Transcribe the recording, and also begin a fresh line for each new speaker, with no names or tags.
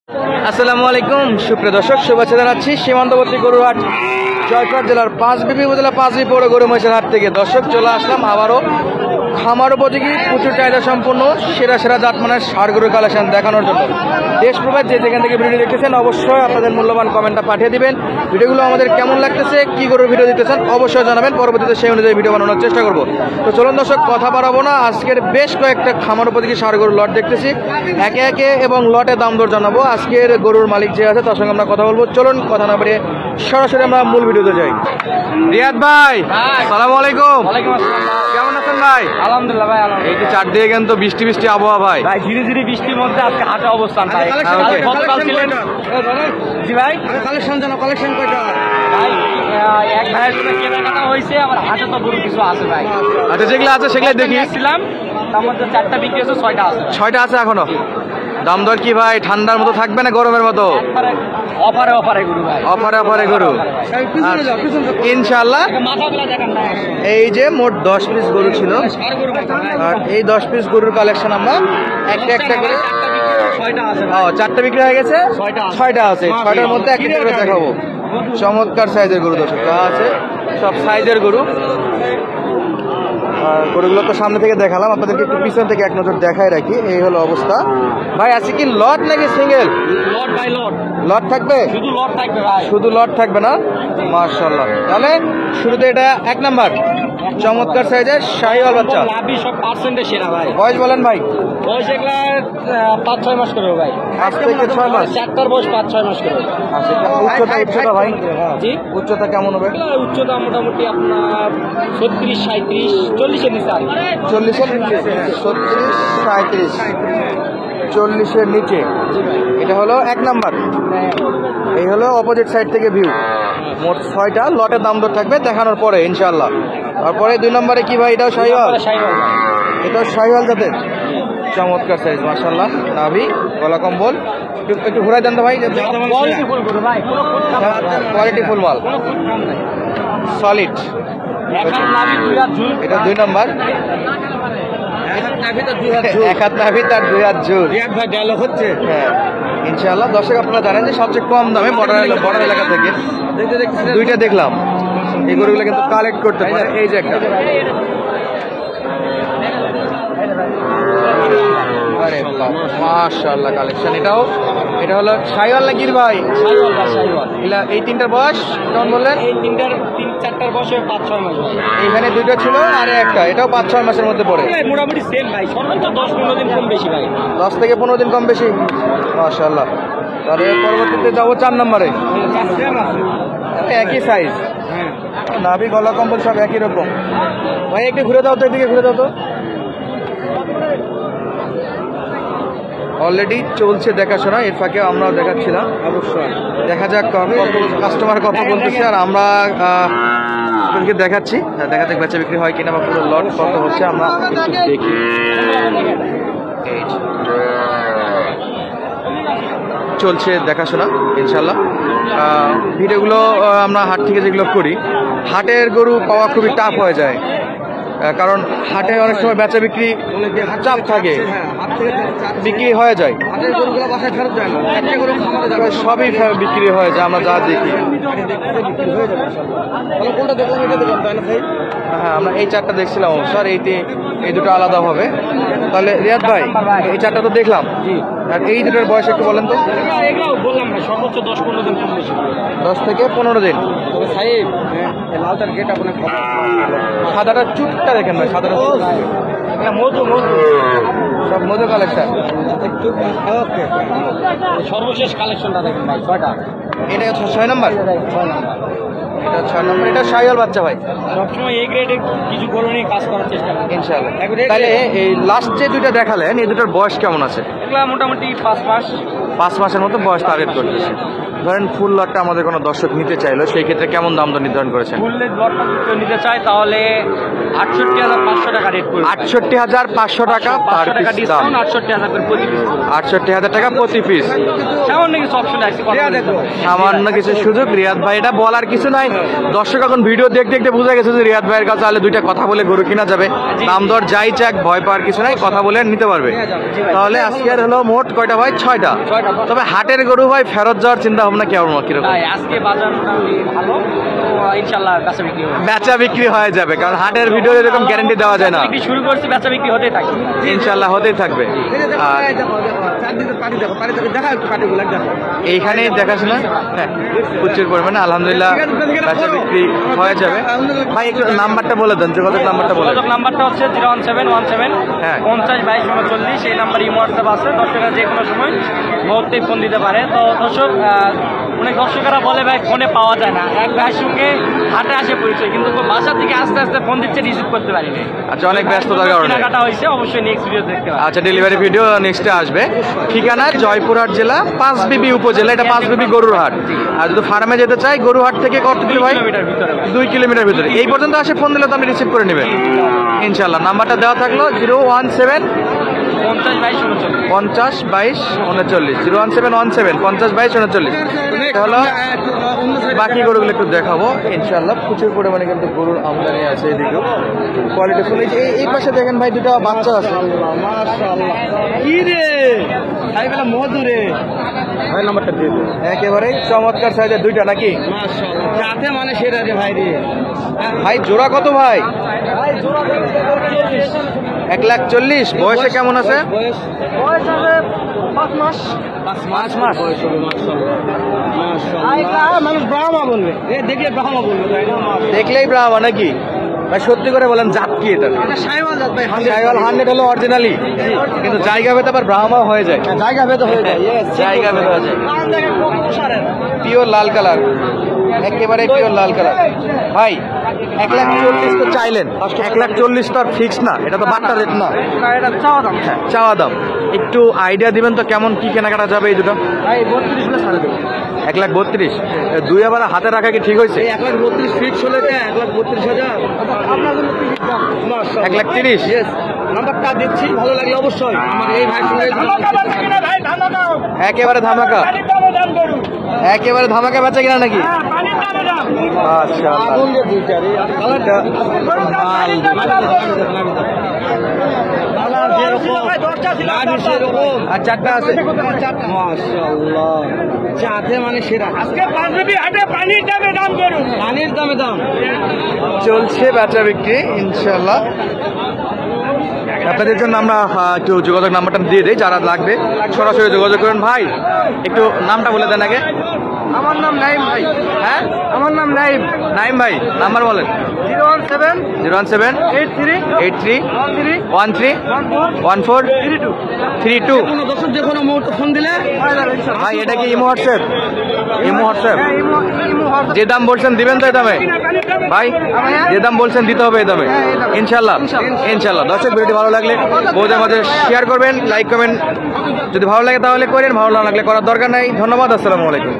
আসসালামু আলাইকুম সুপ্রিয় দর্শক, শুভেচ্ছা জানাচ্ছি সীমান্তবর্তী গরুহাট জয়পুরহাট জেলার পাঁচবিবি উপজেলা পাঁচবি পৌর গরু মহিষের হাট থেকে। দর্শক, চলে আসলাম আবারও খামার উপযোগী প্রচুর চাহিদা সম্পন্ন সেরা সেরা জাতমানের ষাঁড় গরুর কালেকশন দেখানোর জন্য। দেশ প্রবাদ যে যেখান থেকে ভিডিও দেখতেছেন অবশ্যই আপনাদের মূল্যবান কমেন্টটা পাঠিয়ে দিবেন। ভিডিওগুলো আমাদের কেমন লাগতেছে, কি গরুর ভিডিও দিতেছেন অবশ্যই জানাবেন, পরবর্তীতে সেই অনুযায়ী ভিডিও বানানোর চেষ্টা করব। তো চলুন দর্শক, কথা বাড়াবো না, আজকের বেশ কয়েকটা খামার উপযোগী ষাঁড় গরুর লট দেখতেছি একে একে এবং লটে দাম দর জানাবো। আজকের গরুর মালিক যে আছে তার সঙ্গে আমরা কথা বলবো। চলুন কথা না বাড়িয়ে সরাসরি আমরা মূল ভিডিওতে যাই। রিয়াদ ভাই, আসসালামু আলাইকুম। কেমন আছেন ভাই?
আলহামদুলিল্লাহ ভাই,
এই যে চারদিকে কিন্তু বৃষ্টি বৃষ্টি আবহাওয়া ভাই।
ভাই ধীরে ধীরে বৃষ্টির মধ্যে আজকে হাটে অবস্থান ভাই। গতকাল ছিলেন জি ভাই,
কালেকশন জানো, কালেকশন কয়টা
ভাই এক ভাইয়ের জন্য কেনাকাটা হয়েছে, আবার হাটে তো গরু কিছু আছে ভাই।
আচ্ছা, যেগুলো আছে সেগুলো দেখি।
ছিলাম তার মধ্যে 4টা বিক্রি হয়েছে, 6টা আছে।
6টা আছে এখনো। দাম দর কি ভাই ঠান্ডার মতো থাকবে না গরমের মতো?
অফারে অফারে গরু ভাই,
অফারে অফারে গরু ইনশাআল্লাহ।
মাথাগুলা দেখেন না।
এই যে মোট 10 পিস গরু ছিল, আর এই 10 পিস গরুর কালেকশন আমরা একটা একটা করে
6টা আছে।
4টা বিক্রি হয়ে গেছে, 6টা আছে। 6টার মধ্যে একটা করে দেখাবো। চমৎকার সাইজের গরু দর্শক আছে, সব সাইজের গরু। আর গরুগুলো তো সামনে থেকে দেখালাম, আপনাদেরকে একটু পিছন থেকে এক নজর দেখাই রাখি। এই হলো অবস্থা ভাই। আছে কি লট নাকি সিঙ্গেল?
লট বাই লট।
লট থাকবে?
শুধু লট থাকবে ভাই,
শুধু লট থাকবে না? মাশাআল্লাহ। তাহলে শুরুতে এটা এক নাম্বার চমৎকার সাইজের শাহিওয়াল বাচ্চা।
লাভি সব পার্সেন্টে সেরা ভাই।
বয়স বলেন ভাই?
বয়স এগুলা 5-6 মাস করে ভাই।
5 থেকে 6 মাস।
4টার বয়স 5-6 মাস করে।
আচ্ছা, উচ্চতা ভাই?
জি,
উচ্চতা কেমন হবে?
এগুলা উচ্চতা মোটামুটি আপনার 36, 37, 40 এর নিচে আর কি।
40 এর নিচে? 36, 37, 40 এর নিচে। এটা হলো এক নাম্বার। এই হলো অপোজিট সাইড থেকে ভিউ। মোট 6টা লটের দাম দর থাকবে দেখানোর পরে ইনশাআল্লাহ। তারপরে 2 নম্বরে কি ভাই? এটাও শাহিওয়াল? এটাও শাহিওয়াল জাতের। চমৎকার সাইজ মাশাআল্লাহ। নাভি, গলা কম্বল একটু ঘুরাই দেন তো ভাই।
কোয়ালিটি ফুল গরু ভাই, কোনো ফুট কাম নাই ভাই।
কোয়ালিটি ফুল মাল,
কোনো ফুট কাম নাই।
সলিড।
এখন নাভি 2 হাত ঝুল।
এটা 2 নম্বর।
নাভি তো 2 হাত ঝুল।
এক হাত নাভি তার 2 হাত ঝুল।
রিয়াদ ভাই ডায়লগ হচ্ছে।
হ্যাঁ ইনশাআল্লাহ। দর্শক, আপনারা জানেন যে সবচেয়ে কম দামে বর্ডার এলাকা থেকে দুইটা দেখলাম। এই গরুগুলো কিন্তু কালেক্ট করতে পারে। এই যে একটা, আরে মাশাআল্লাহ কালেকশন। এটা হলো শাহিওয়াল না গির ভাই?
শাহিওয়াল ভাই, শাহিওয়াল।
এই 3টার বয়স কেমন বললেন?
এই 3-4টার বয়সে 5-6 মাস ভাই।
এইখানে 2টা ছিল আর একটা, এটাও 5-6 মাসের মধ্যে পড়ে।
মোটামুটি সেম ভাই, সর্বোচ্চ 10-15 দিন কম বেশি ভাই।
10 থেকে 15 দিন কম বেশি। মাশাআল্লাহ। তাহলে পরবর্তীতে যাবো 4 নম্বরে। একই সাইজ, নাভি, গলা কম্বল সব একই রকম। ভাই একটু ঘুরে দাও তো, এদিকে ঘুরে দাও তো। অলরেডি চলছে দেখাশোনা, এর ফাঁকে আমরাও দেখাচ্ছিলাম। অবশ্যই দেখা যাক কাস্টমার কত বলতেছে, আর আমরা আপনাদেরকে দেখাচ্ছি। দেখা যাক বেচা বিক্রি হয় কিনা বা পুরো লট কত হচ্ছে আমরা একটু দেখি। চলছে দেখাশোনা ইনশাল্লাহ। ভিডিওগুলো আমরা হাট থেকে যেগুলো করি, হাটের গরু পাওয়া খুবই টাফ হয়ে যায়, কারণ হাটে অনেক সময় বেচা বিক্রি চাপ থাকে, বিক্রি হয়ে যায়, সবই বিক্রি হয়ে যায় আমরা যা দেখি। হ্যাঁ, আমরা এই 4টা দেখছিলাম স্যার, এই দুটো আলাদা হবে। তাহলে রিয়াদ ভাই, এই 4টা তো দেখলাম, আর এই দুটোর বয়স একটু বলেন তো।
এগুলো বললাম না, সর্বোচ্চ 10-15 দিন কম বেশি।
10 থেকে 15 দিন।
সাহেব লালটার গেট আপনার
সাদাটা চুটটা দেখেন ভাই, সাদাটা
মধু
সব মধু কালেকশন।
সর্বশেষ কালেকশনটা দেখেন ভাই, 6টা।
এটা 6 নম্বর।
6 নাম্বার।
এটা 6 নম্বর। এটা শাহিওয়াল বাচ্চা ভাই।
সবসময় এই গ্রেডে কিছু গরু নিয়ে কাজ করার চেষ্টা করি
ইনশাআল্লাহ। তাহলে এই লাস্ট যে 2টা দেখালেন, এই দুটোর বয়স কেমন আছে?
এগুলা মোটামুটি 5 মাস।
5 মাসের মতো বয়স টার্গেট করতেছে। ধরেন ফুল লটটা আমাদের কোনো দর্শক নিতে চাইলো, সেই ক্ষেত্রে কেমন দাম দর নির্ধারণ করেছেন?
ফুলের লটটা কেউ নিতে চায় তাহলে 68,500 টাকা রেট পড়বে।
68,500 টাকা পার
500 টাকা
পিস দাম।
ডিসকাউন্ট, 68,000 করে প্রতি পিস।
68,000 টাকা প্রতি পিস।
সামান্য কিছু অপশন আছে, কথা বলতে হবে।
সামান্য কিছু সুযোগ। রিয়াদ ভাই, এটা বলার কিছু নাই, দর্শক এখন ভিডিও দেখতে দেখতে বুঝে গেছে যে রিয়াদ ভাইয়ের কাছে তাহলে দুইটা কথা বলে গরু কিনা যাবে। দাম দর যাই চাক, ভয় পাওয়ার কিছু নাই, কথা বলে নিতে পারবে। তাহলে আজকের হলো মোট কয়টা ভাই? 6টা। তবে হাটের গরু ভাই ফেরত যাওয়ার চিন্তা ভাবনা কেমন, কিরকম?
তাই আজকে বাজার মোটামুটি ভালো, তো ইনশাল্লাহ বেচা বিক্রি হবে।
বেচা বিক্রি হয়ে যাবে, কারণ হাটের ভিডিও এরকম গ্যারান্টি দেওয়া যায় না।
বিক্রি শুরু করছি, বেচা বিক্রি হতেই থাকে
ইনশাল্লাহ হতেই থাকবে। আর এইখানে দেখাশোনা প্রচুর পরিমাণে আলহামদুলিল্লাহ বেচা বিক্রি হয়ে যাবে। ভাই একটু নাম্বারটা বলে দেন, যোগাযোগ নাম্বারটা বলে দেন।
যোগাযোগ নাম্বারটা হচ্ছে 01717
হ্যাঁ।
50 22 39। এই নাম্বার ইমো হোয়াটসঅ্যাপ আছে, দর্শকরা যে কোনো সময় মুহূর্তেই ফোন দিতে পারে। তো দর্শক, অনেক দর্শকেরা বলে ভাই ফোনে পাওয়া যায় না, এক ভাইয়ের সঙ্গে হাটে আসে পরিচয়, কিন্তু বাসা থেকে আস্তে আস্তে ফোন দিচ্ছে, রিসিভ করতে পারিনি।
আচ্ছা, অনেক ব্যস্ততার কারণে।
কেনাকাটা হয়েছে, অবশ্যই নেক্সট ভিডিও দেখতে পাবেন।
আচ্ছা, ডেলিভারি ভিডিও নেক্সটে আসবে। ঠিকানা জয়পুরহাট জেলা, পাঁচবিবি উপজেলা, এটা পাঁচবিবি গরুর হাট। আর যদি ফার্মে যেতে চাই, গরুহাট থেকে কত কিলো ভাই?
2 কিলোমিটার ভিতরে।
2 কিলোমিটার ভিতরে। এই পর্যন্ত আসে ফোন দিলে তো আপনি রিসিভ করে নেবেন ইনশাল্লাহ। নাম্বারটা দেওয়া থাকলো 017
50 22 39।
50 22 39। 01717 50 22 39। হলো বাকি গরুগুলো একটু দেখাবো ইনশাল্লাহ। প্রচুর পরিমাণে কিন্তু গরুর আমদানি আছে এদিকেও, কোয়ালিটি ফুল। এই পাশে দেখেন ভাই, দুটো বাচ্চা আছে।
কি রে ভাই, বেলা মধুরে ভাই, নাম্বারটা দিয়ে দে।
একেবারে চমৎকার সাইজের দুইটা নাকি?
মাশাআল্লাহ, যাতে মানে সেরা রে ভাই রে।
ভাই জোড়া কত ভাই? 1,40,000। বয়সে কেমন আছে?
বয়স আছে 5 মাস।
5 মাস
বয়স হবে, মাশাআল্লাহ মাশাআল্লাহ। মানুষ ব্রাহ্মা বলবে, দেখলে ব্রাহ্মা বলবে, তাই না?
দেখলেই ব্রাহ্মা নাকি ভাই? সত্যি করে বলেন, জাত কি এটা?
এটা শাইওয়াল জাত ভাই,
শাইওয়াল 100 হলো অরিজিনালি, কিন্তু জায়গা ভেদে আবার ব্রাহ্মা হয়ে যায়।
জায়গা ভেদ হয়ে যায়।
জায়গা ভেদে হয়ে যায়।
কারণ দেখেন কত তুষারের।
পিওর লাল কালার, একেবারে পিওর লাল কালার। ভাই 1,40,000 তো চাইলেন, 1,40,000 তো আর ফিক্স না, এটা তো বাট্টা রেট না,
এটা চাওয়া দাম।
চাওয়া দাম। একটু আইডিয়া দিবেন তো কেমন কি কেনাকাটা যাবে এই দুটো?
ভাই 32 হলে ছাড়ে দেবো।
1,32,000। দুই আবার হাতে রাখা কি ঠিক হয়েছে?
1,32 ফিক্স হলে 1,32,000 আপনার জন্য কি দাম?
1,30,000।
ইয়েস, নাম্বারটা দিচ্ছি, ভালো লাগলে অবশ্যই আমার এই ভাই সঙ্গে
একেবারে ধামাকা, একেবারে ধামাকা বেচা কিনা নাকি? আচ্ছা,
আগুন যে দুইটা রে, কালারটা কালার যেরকম গাড়ি সেরকম,
আর চারটা আছে।
মাশাআল্লাহ, যাতে মানে সেরা। আজকে পাঁচবিবি হাটে পানির দামে দাম করুন, পানির দামে দাম
চলছে বেচা বিক্রি ইনশাল্লাহ। আপনাদের জন্য আমরা একটু যোগাযোগ নাম্বারটা দিয়ে দিই, যারা লাগবে সরাসরি যোগাযোগ করেন। ভাই একটু নামটা বলে দেন আগে।
আমার নাম নাইম ভাই।
হ্যাঁ,
আমার নাম নাইম।
নাইম ভাই, নাম্বার বলেন।
017
017
83
83
13
13 14 32।
কোনো দর্শক যে কোনো মুহূর্তে ফোন দিলে
ভাই এটা কি ইমো হোয়াটসঅ্যাপ? Imo WhatsApp.
হ্যাঁ,
যে দাম বলছেন দিবেন তো এই দামে ভাই? যে দাম বলছেন দিতে হবে এই দামে ইনশাল্লাহ। ইনশাল্লাহ। দর্শক, ভিডিওটি ভালো লাগলে বউদের মাঝে শেয়ার করবেন, লাইক কমেন্ট যদি ভালো লাগে তাহলে করেন, ভালো না লাগলে করার দরকার নাই। ধন্যবাদ, আসসালামু আলাইকুম।